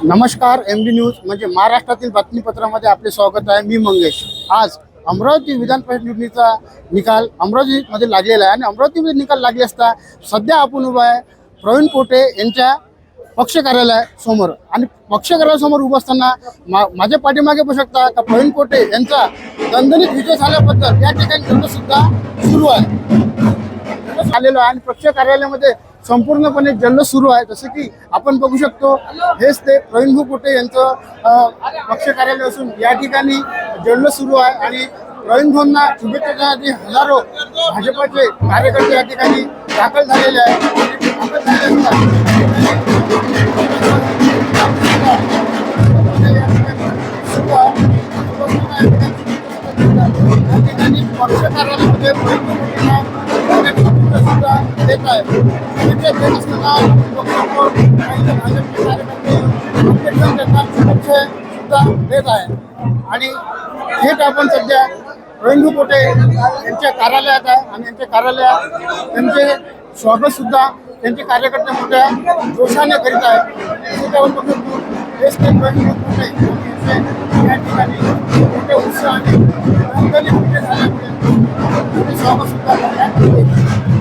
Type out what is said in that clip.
नमस्कार. MD news म्हणजे महाराष्ट्रातील बातमीपत्रामध्ये आपले स्वागत आहे. मी मंगेश. आज अमरावती विधान परिषद निवडणुकीचा निकाल अमरावतीमध्ये लागलेला आहे आणि अमरावतीमध्ये निकाल लागले असता सध्या आपण उभा आहे प्रवीण पोटे यांच्या पक्ष कार्यालयासमोर आणि पक्ष कार्यालयासमोर उभं असताना माझ्या पाठीमागे बघू शकता का प्रवीण पोटे यांचा दणदणीत विजय झाल्याबद्दल या ठिकाणी सुद्धा सुरू आहे आलेलो आहे आणि पक्ष कार्यालयामध्ये संपूर्णपणे जल्लोष सुरू आहे. जसं की आपण बघू शकतो हेच ते प्रवीण पोटे यांचं पक्ष कार्यालय असून या ठिकाणी जल्लोष सुरू आहे आणि प्रवीण भाऊंना शुभेच्छा देण्यासाठी हजारो भाजपाचे कार्यकर्ते या ठिकाणी दाखल झालेले आहेत. पक्ष कार्यालयामध्ये देत आहे सुद्धा देत आहे आणि थेट आपण सध्या प्रवीण पोटे यांच्या कार्यालयात आहे आणि यांच्या कार्यालयात त्यांचे स्वागत सुद्धा त्यांचे कार्यकर्ते मोठ्या जोशाने करीत आहे. प्रवीण पोटे या ठिकाणी मोठ्या उत्साहाने झाल्यामुळे स्वागत सुद्धा